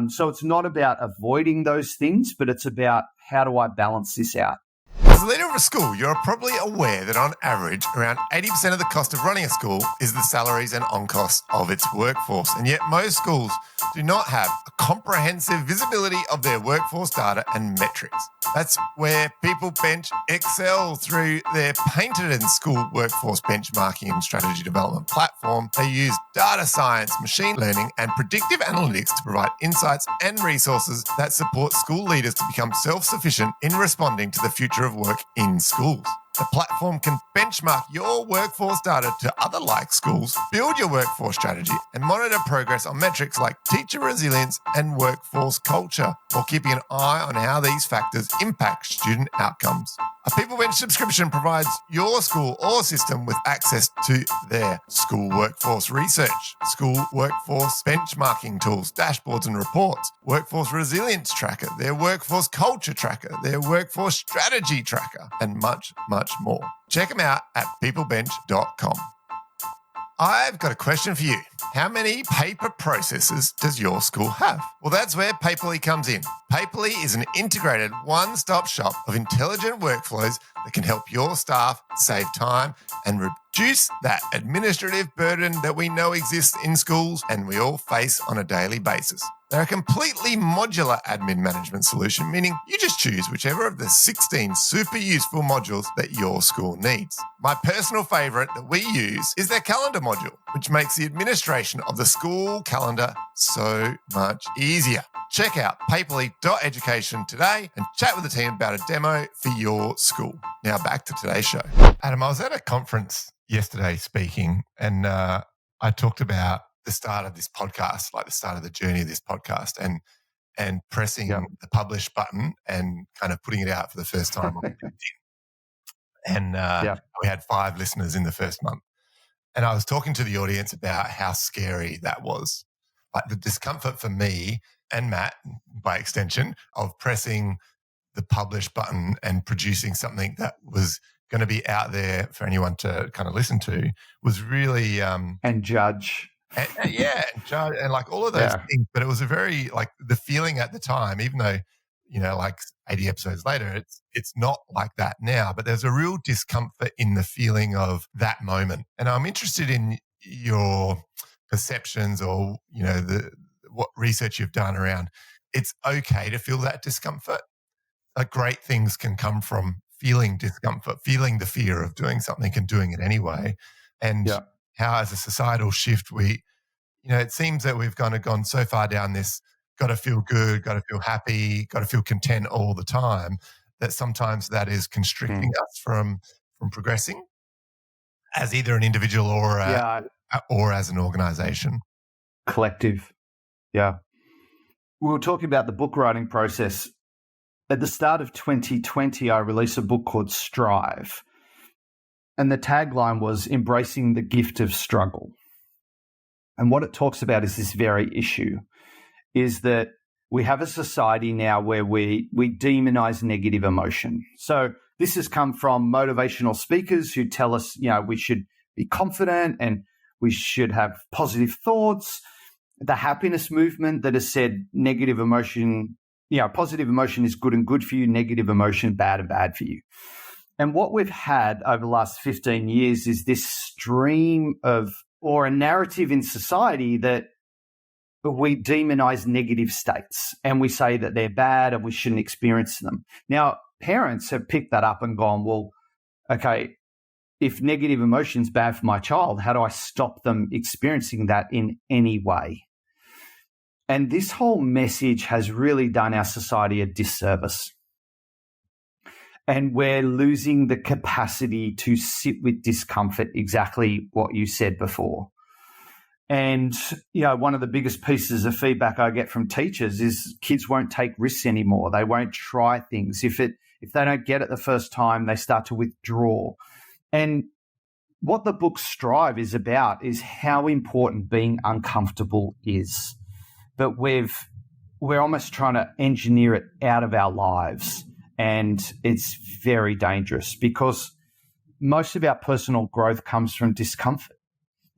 So it's not about avoiding those things, but it's about, how do I balance this out? As a leader of a school, you're probably aware that on average, around 80% of the cost of running a school is the salaries and on-costs of its workforce. And yet most schools do not have a comprehensive visibility of their workforce data and metrics. That's where People Bench excel through their patented and school workforce benchmarking and strategy development platform. They use data science, machine learning, and predictive analytics to provide insights and resources that support school leaders to become self-sufficient in responding to the future of work in schools. The platform can benchmark your workforce data to other like schools, build your workforce strategy, and monitor progress on metrics like teacher resilience and workforce culture, while keeping an eye on how these factors impact student outcomes. A PeopleBench subscription provides your school or system with access to their school workforce research, school workforce benchmarking tools, dashboards and reports, workforce resilience tracker, their workforce culture tracker, their workforce strategy tracker, and much, much more. Check them out at peoplebench.com. I've got a question for you. How many paper processes does your school have? Well, that's where Paperly comes in. Paperly is an integrated one-stop shop of intelligent workflows that can help your staff save time and reduce that administrative burden that we know exists in schools and we all face on a daily basis. They're a completely modular admin management solution, meaning you just choose whichever of the 16 super useful modules that your school needs. My personal favourite that we use is their calendar module, which makes the administration of the school calendar so much easier. Check out paperly.education today and chat with the team about a demo for your school. Now back to today's show. Adam, I was at a conference yesterday speaking, and I talked about the start of this podcast, like the start of the journey of this podcast, and pressing the publish button and kind of putting it out for the first time on LinkedIn. And we had 5 listeners in the first month. And I was talking to the audience about how scary that was. Like the discomfort for me and Matt, by extension, of pressing the publish button and producing something that was going to be out there for anyone to kind of listen to was really... and judge. And like all of those things. But it was a very, like, the feeling at the time, even though, you know, like 80 episodes later, it's not like that now, but there's a real discomfort in the feeling of that moment. And I'm interested in your perceptions or, you know, what research you've done around it's okay to feel that discomfort. Like great things can come from feeling discomfort, feeling the fear of doing something and doing it anyway. And how as a societal shift, it seems that we've kind of gone so far down this, got to feel good, got to feel happy, got to feel content all the time, that sometimes that is constricting us from progressing as either an individual or as an organization. Collective. Yeah. We were talking about the book writing process. At the start of 2020, I released a book called Strive. And the tagline was embracing the gift of struggle. And what it talks about is this very issue, is that we have a society now where we demonize negative emotion. So this has come from motivational speakers who tell us, we should be confident and we should have positive thoughts. The happiness movement that has said negative emotion, positive emotion is good and good for you, negative emotion, bad and bad for you. And what we've had over the last 15 years is this stream or a narrative in society that we demonize negative states and we say that they're bad and we shouldn't experience them. Now, parents have picked that up and gone, well, okay, if negative emotion is bad for my child, how do I stop them experiencing that in any way? And this whole message has really done our society a disservice. And we're losing the capacity to sit with discomfort, exactly what you said before. And, one of the biggest pieces of feedback I get from teachers is kids won't take risks anymore. They won't try things. If they don't get it the first time, they start to withdraw. And what the book Strive is about is how important being uncomfortable is. But we're almost trying to engineer it out of our lives. And it's very dangerous because most of our personal growth comes from discomfort.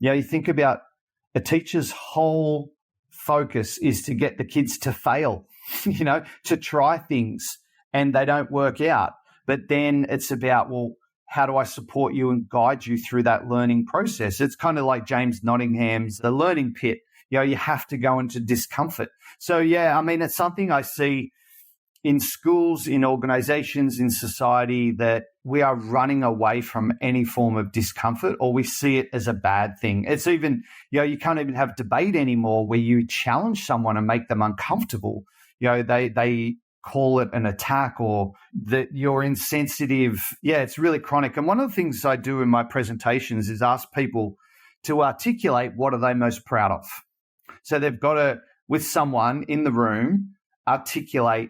You think about a teacher's whole focus is to get the kids to fail, to try things and they don't work out. But then it's about, well, how do I support you and guide you through that learning process? It's kind of like James Nottingham's The Learning Pit. You have to go into discomfort. So, it's something I see in schools, in organizations, in society, that we are running away from any form of discomfort, or we see it as a bad thing. It's even, you can't even have debate anymore where you challenge someone and make them uncomfortable. They call it an attack or that you're insensitive. Yeah, it's really chronic. And one of the things I do in my presentations is ask people to articulate what are they most proud of. So they've got to, with someone in the room, articulate,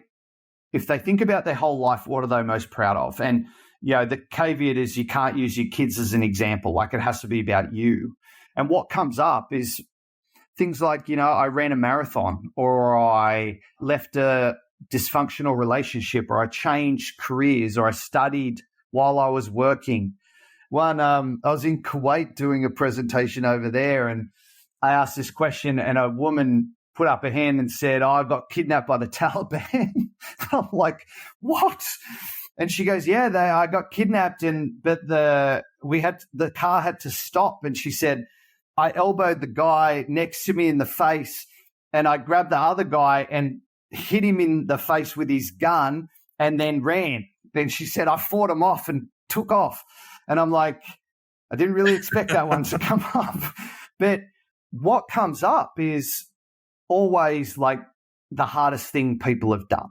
if they think about their whole life, what are they most proud of? And, the caveat is you can't use your kids as an example. Like, it has to be about you. And what comes up is things like, I ran a marathon, or I left a dysfunctional relationship, or I changed careers, or I studied while I was working. I was in Kuwait doing a presentation over there, and I asked this question, and a woman put up a hand and said, I got kidnapped by the Taliban. I'm like, what? And she goes, yeah, I got kidnapped, but the car had to stop. And she said, I elbowed the guy next to me in the face, and I grabbed the other guy and hit him in the face with his gun and then ran. Then she said, I fought him off and took off. And I'm like, I didn't really expect that one to come up. But what comes up is always like the hardest thing people have done.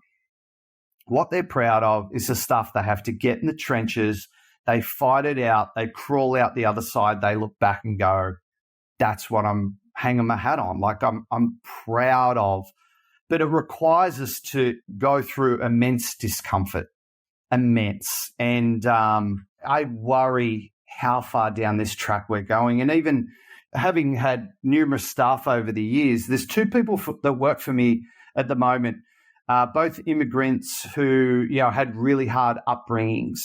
What they're proud of is the stuff they have to get in the trenches. They fight it out. They crawl out the other side. They look back and go, that's what I'm hanging my hat on. Like I'm proud of. But it requires us to go through immense discomfort, immense. And I worry how far down this track we're going. And even having had numerous staff over the years, there's two people that work for me at the moment, both immigrants who had really hard upbringings.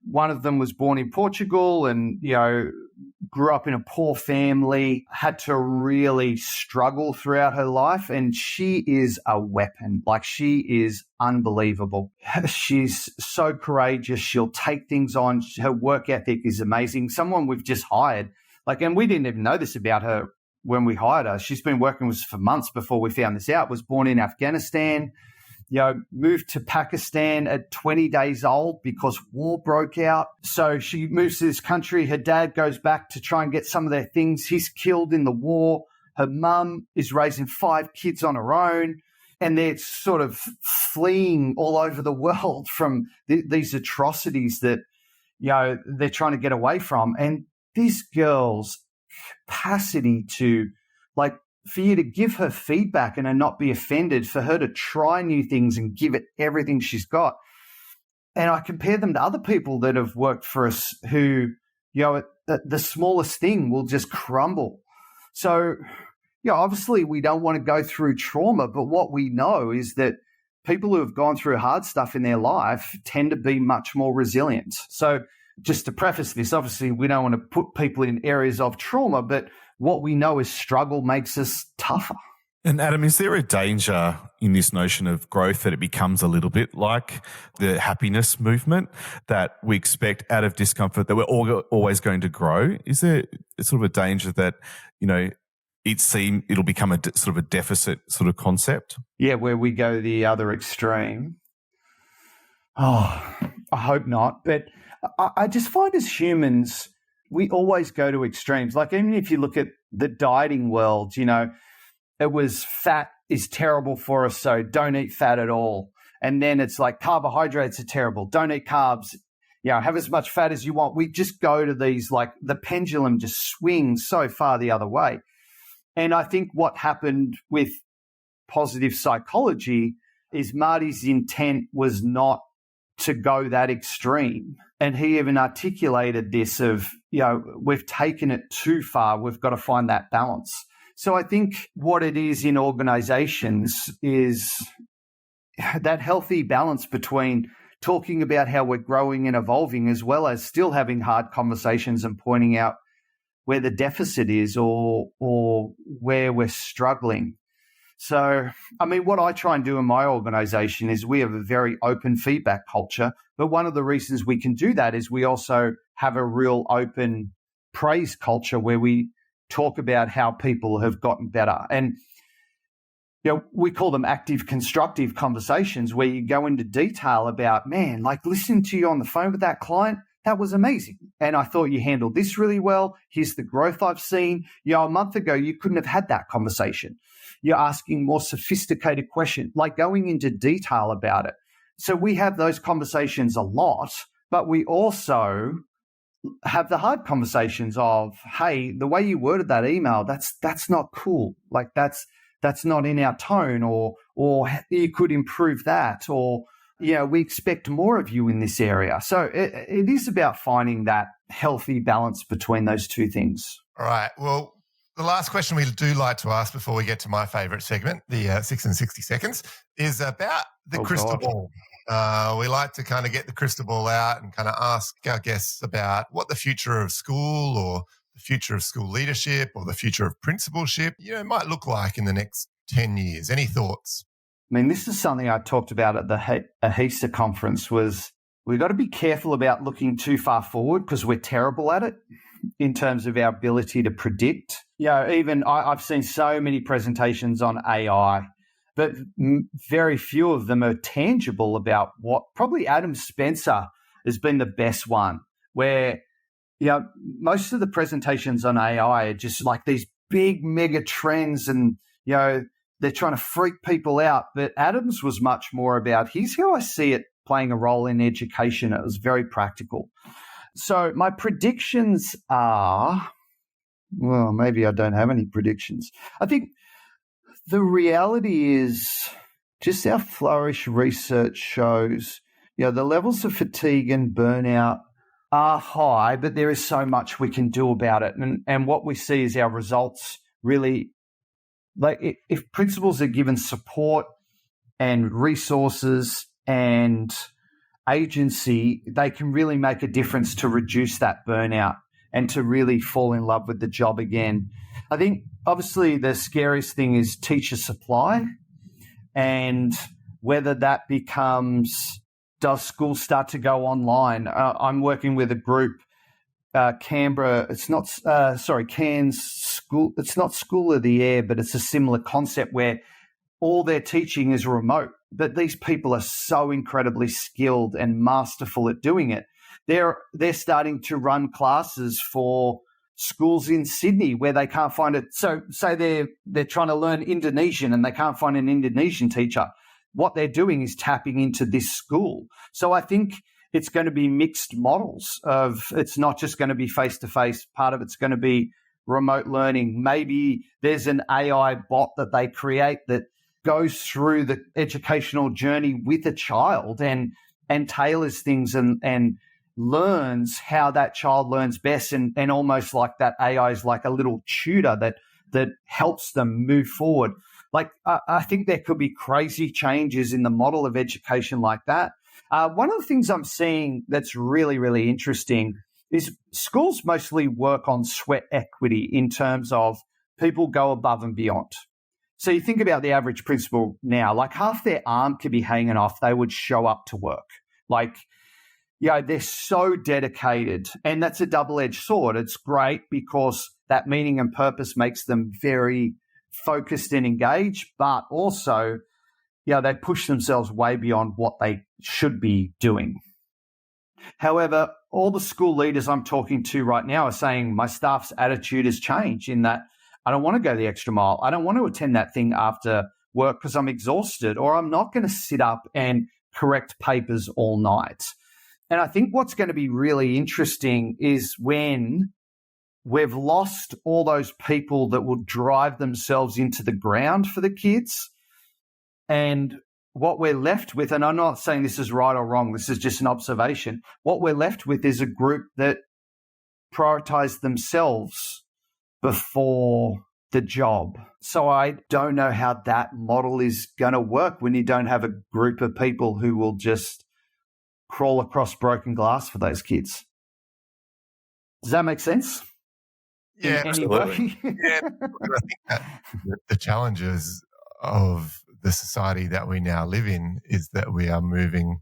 One of them was born in Portugal and grew up in a poor family, had to really struggle throughout her life, and she is a weapon. Like, she is unbelievable. She's so courageous. She'll take things on. Her work ethic is amazing. Someone we've just hired, and we didn't even know this about her when we hired her. She's been working with us for months before we found this out. Was born in Afghanistan, moved to Pakistan at 20 days old because war broke out. So she moves to this country. Her dad goes back to try and get some of their things. He's killed in the war. Her mum is raising 5 kids on her own, and they're sort of fleeing all over the world from these atrocities that, they're trying to get away from. And this girl's capacity to, for you to give her feedback and her not be offended, for her to try new things and give it everything she's got. And I compare them to other people that have worked for us who, the smallest thing will just crumble. So, obviously we don't want to go through trauma, but what we know is that people who have gone through hard stuff in their life tend to be much more resilient. So just to preface this, obviously we don't want to put people in areas of trauma, but what we know is struggle makes us tougher. And Adam, is there a danger in this notion of growth that it becomes a little bit like the happiness movement, that we expect out of discomfort that we're always going to grow? Is there sort of a danger that, it'll become a sort of a deficit sort of concept? Yeah, where we go the other extreme. Oh, I hope not. But I just find as humans, we always go to extremes. Like, even if you look at the dieting world, it was fat is terrible for us, so don't eat fat at all. And then it's like carbohydrates are terrible. Don't eat carbs. Have as much fat as you want. We just go to these, the pendulum just swings so far the other way. And I think what happened with positive psychology is Marty's intent was not to go that extreme. And he even articulated this of, we've taken it too far. We've got to find that balance. So I think what it is in organizations is that healthy balance between talking about how we're growing and evolving, as well as still having hard conversations and pointing out where the deficit is or where we're struggling. So, what I try and do in my organization is we have a very open feedback culture, but one of the reasons we can do that is we also have a real open praise culture where we talk about how people have gotten better. And, we call them active, constructive conversations where you go into detail about, man, listening to you on the phone with that client, that was amazing. And I thought you handled this really well. Here's the growth I've seen. A month ago, you couldn't have had that conversation. You're asking more sophisticated questions, going into detail about it. So we have those conversations a lot, but we also have the hard conversations of, hey, the way you worded that email, that's not cool. That's not in our tone, or you could improve that, or we expect more of you in this area. So it is about finding that healthy balance between those two things. All right. Well, the last question we do like to ask before we get to my favorite segment, the 6 in 60 seconds, is about the crystal ball. We like to kind of get the crystal ball out and kind of ask our guests about what the future of school or the future of school leadership or the future of principalship, might look like in the next 10 years. Any thoughts? I mean, this is something I talked about at the E86 conference was we've got to be careful about looking too far forward because we're terrible at it in terms of our ability to predict. Even I've seen so many presentations on AI, but very few of them are tangible about what probably Adam Spencer has been the best one, where most of the presentations on AI are just like these big mega trends and, they're trying to freak people out. But Adam's was much more about, here's how I see it playing a role in education. It was very practical. So my predictions are, well, maybe I don't have any predictions. I think the reality is just our Flourish research shows, the levels of fatigue and burnout are high, but there is so much we can do about it. And what we see is our results really, like if principals are given support and resources and agency, they can really make a difference to reduce that burnout and to really fall in love with the job again. I think obviously the scariest thing is teacher supply and whether that becomes, does schools start to go online? I'm working with a group, Canberra, Cairns School. It's not School of the Air, but it's a similar concept where all their teaching is remote. But these people are so incredibly skilled and masterful at doing it. They're starting to run classes for schools in Sydney where they can't find it. So say they're trying to learn Indonesian and they can't find an Indonesian teacher. What they're doing is tapping into this school. So I think it's going to be mixed models of, it's not just going to be face-to-face. Part of it's going to be remote learning. Maybe there's an AI bot that they create that goes through the educational journey with a child and tailors things and learns how that child learns best. And almost like that AI is like a little tutor that helps them move forward. Like, I think there could be crazy changes in the model of education like that. One of the things I'm seeing that's really, really interesting is schools mostly work on sweat equity in terms of people go above and beyond. So you think about the average principal now, like half their arm could be hanging off, they would show up to work. Like, they're so dedicated, and that's a double-edged sword. It's great because that meaning and purpose makes them very focused and engaged, but also, they push themselves way beyond what they should be doing. However, all the school leaders I'm talking to right now are saying my staff's attitude has changed in that I don't want to go the extra mile. I don't want to attend that thing after work because I'm exhausted, or I'm not going to sit up and correct papers all night. And I think what's going to be really interesting is when we've lost all those people that will drive themselves into the ground for the kids. And what we're left with, and I'm not saying this is right or wrong, this is just an observation. What we're left with is a group that prioritize themselves before the job. So I don't know how that model is going to work when you don't have a group of people who will just crawl across broken glass for those kids. Does that make sense? Yeah, absolutely. Yeah, I think that the challenges of the society that we now live in is that we are moving,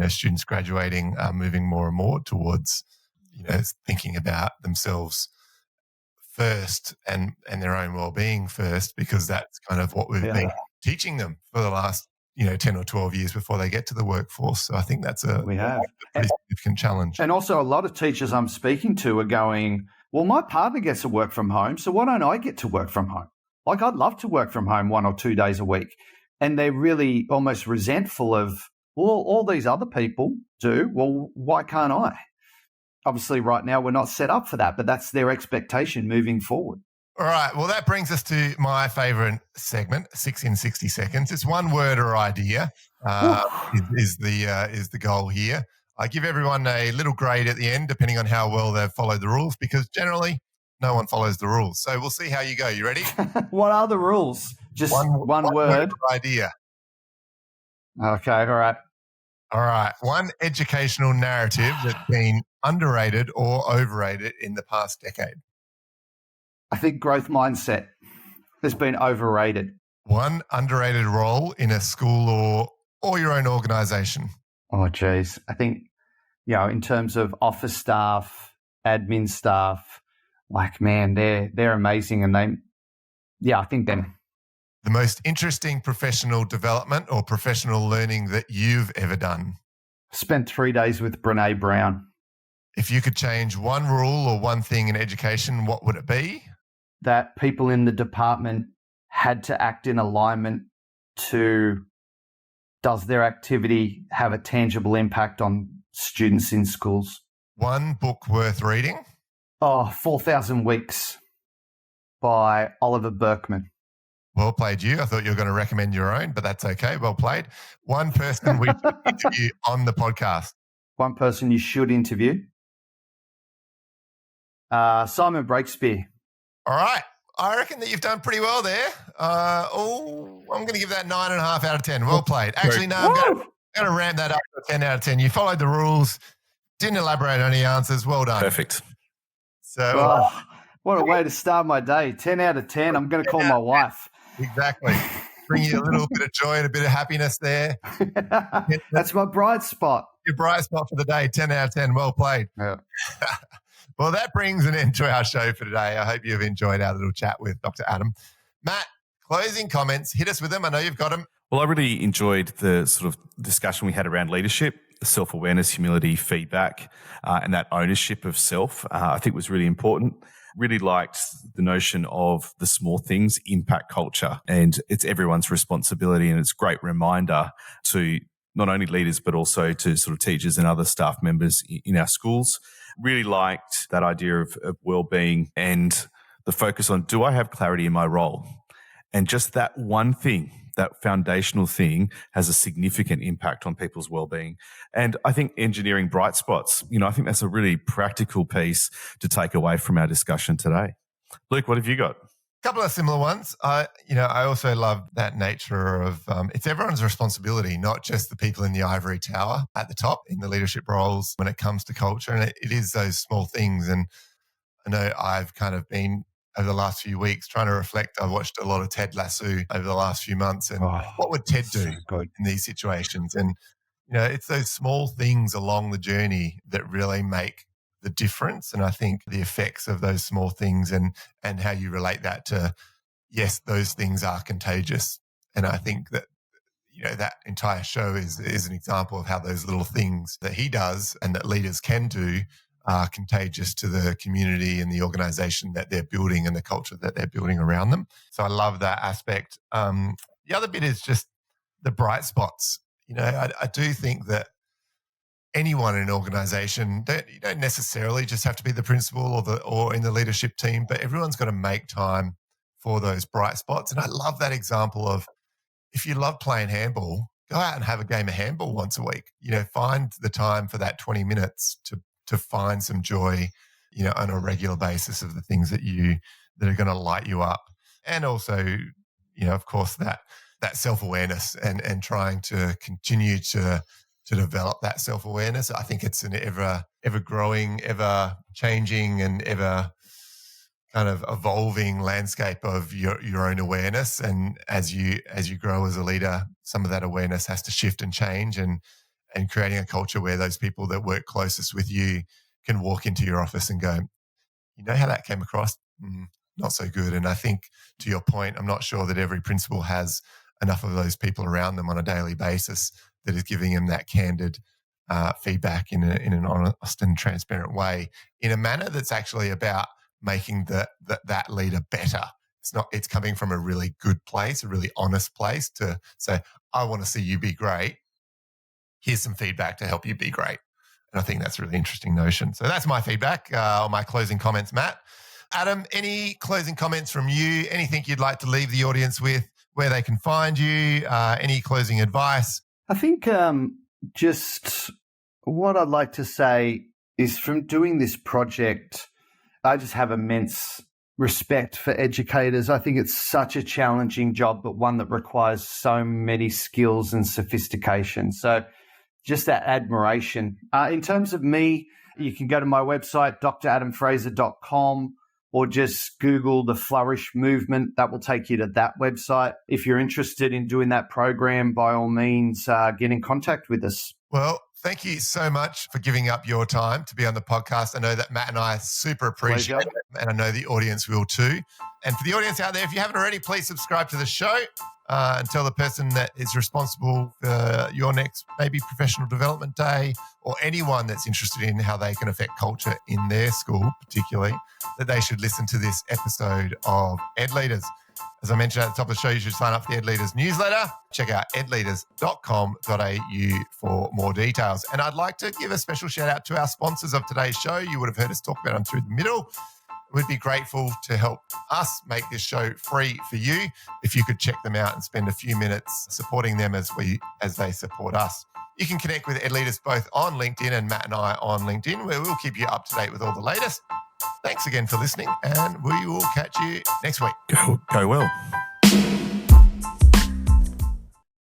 students graduating are moving more and more towards, thinking about themselves first and their own well-being first, because that's kind of what we've been teaching them for the last 10 or 12 years before they get to the workforce. So I think that's a pretty significant challenge. And also a lot of teachers I'm speaking to are going, well, my partner gets to work from home, so why don't I get to work from home? Like, I'd love to work from home 1 or 2 days a week. And they're really almost resentful of, well, all these other people do. Well, why can't I? Obviously, right now, we're not set up for that, but that's their expectation moving forward. All right. Well, that brings us to my favorite segment, 6 in 60 seconds. It's one word or idea is the goal here. I give everyone a little grade at the end, depending on how well they've followed the rules, because generally no one follows the rules. So we'll see how you go. You ready? What are the rules? Just one word idea. Okay. All right. All right. One educational narrative that's been underrated or overrated in the past decade. I think growth mindset has been overrated. One underrated role in a school or your own organisation. Oh, geez. I think, in terms of office staff, admin staff, man, they're amazing. And I think them. The most interesting professional development or professional learning that you've ever done. Spent 3 days with Brene Brown. If you could change one rule or one thing in education, what would it be? That people in the department had to act in alignment to, does their activity have a tangible impact on students in schools? One book worth reading? 4,000 Weeks by Oliver Burkeman. Well played, you. I thought you were going to recommend your own, but that's okay. Well played. One person we should interview on the podcast. One person you should interview. Simon Breakspear. All right. I reckon that you've done pretty well there. I'm going to give that 9.5 out of 10. Well played. Actually, no, I'm going to ramp that up to a 10 out of 10. You followed the rules, didn't elaborate on any answers. Well done. Perfect. So, what a way to start my day. 10 out of 10. I'm going to call my wife. Exactly. Bring you a little bit of joy and a bit of happiness there. That's my bright spot. Your bright spot for the day, 10 out of 10. Well played. Yeah. Well, that brings an end to our show for today. I hope you've enjoyed our little chat with Dr. Adam. Matt, closing comments. Hit us with them. I know you've got them. Well, I really enjoyed the sort of discussion we had around leadership, self-awareness, humility, feedback, and that ownership of self. I think was really important. Really liked the notion of the small things impact culture, and it's everyone's responsibility, and it's a great reminder to not only leaders but also to sort of teachers and other staff members in our schools. Really liked that idea of well-being and the focus on, do I have clarity in my role? And just that one thing, that foundational thing, has a significant impact on people's well-being. And I think engineering bright spots, I think that's a really practical piece to take away from our discussion today. Luke, what have you got? A couple of similar ones. I also love that nature of it's everyone's responsibility, not just the people in the ivory tower at the top in the leadership roles when it comes to culture. And it is those small things. And I know I've kind of been over the last few weeks trying to reflect. I've watched a lot of Ted Lasso over the last few months. And what would Ted do in these situations? And, it's those small things along the journey that really make the difference. And I think the effects of those small things and how you relate that to, yes, those things are contagious. And I think that, that entire show is an example of how those little things that he does and that leaders can do are contagious to the community and the organization that they're building and the culture that they're building around them. So I love that aspect. The other bit is just the bright spots. I do think that anyone in an organization, you don't necessarily just have to be the principal or in the leadership team, but everyone's got to make time for those bright spots. And I love that example of, if you love playing handball, go out and have a game of handball once a week. Find the time for that 20 minutes to find some joy, on a regular basis of the things that are going to light you up. And also, of course, that self-awareness and trying to continue to develop that self-awareness. I think it's an ever growing, ever changing, and ever kind of evolving landscape of your own awareness. And as you grow as a leader, some of that awareness has to shift and change, and creating a culture where those people that work closest with you can walk into your office and go, how that came across? Not so good. And I think, to your point, I'm not sure that every principal has enough of those people around them on a daily basis that is giving them that candid feedback in an honest and transparent way, in a manner that's actually about making that leader better. It's coming from a really good place, a really honest place to say, I want to see you be great. Here's some feedback to help you be great. And I think that's a really interesting notion. So that's my feedback or my closing comments, Matt. Adam, any closing comments from you? Anything you'd like to leave the audience with, where they can find you? Any closing advice? I think just what I'd like to say is, from doing this project, I just have immense respect for educators. I think it's such a challenging job, but one that requires so many skills and sophistication. So, just that admiration. In terms of me, you can go to my website, dradamfraser.com, or just Google the Flourish Movement. That will take you to that website. If you're interested in doing that program, by all means, get in contact with us. Well, thank you so much for giving up your time to be on the podcast. I know that Matt and I super appreciate it, and I know the audience will too. And for the audience out there, if you haven't already, please subscribe to the show and tell the person that is responsible for your next maybe professional development day, or anyone that's interested in how they can affect culture in their school particularly, that they should listen to this episode of Ed Leaders. As I mentioned at the top of the show, you should sign up for the Ed Leaders newsletter. Check out edleaders.com.au for more details. And I'd like to give a special shout out to our sponsors of today's show. You would have heard us talk about them through the middle. We'd be grateful to help us make this show free for you if you could check them out and spend a few minutes supporting them as they support us. You can connect with Ed Leaders both on LinkedIn and Matt and I on LinkedIn, where we'll keep you up to date with all the latest. Thanks again for listening, and we will catch you next week. Go well.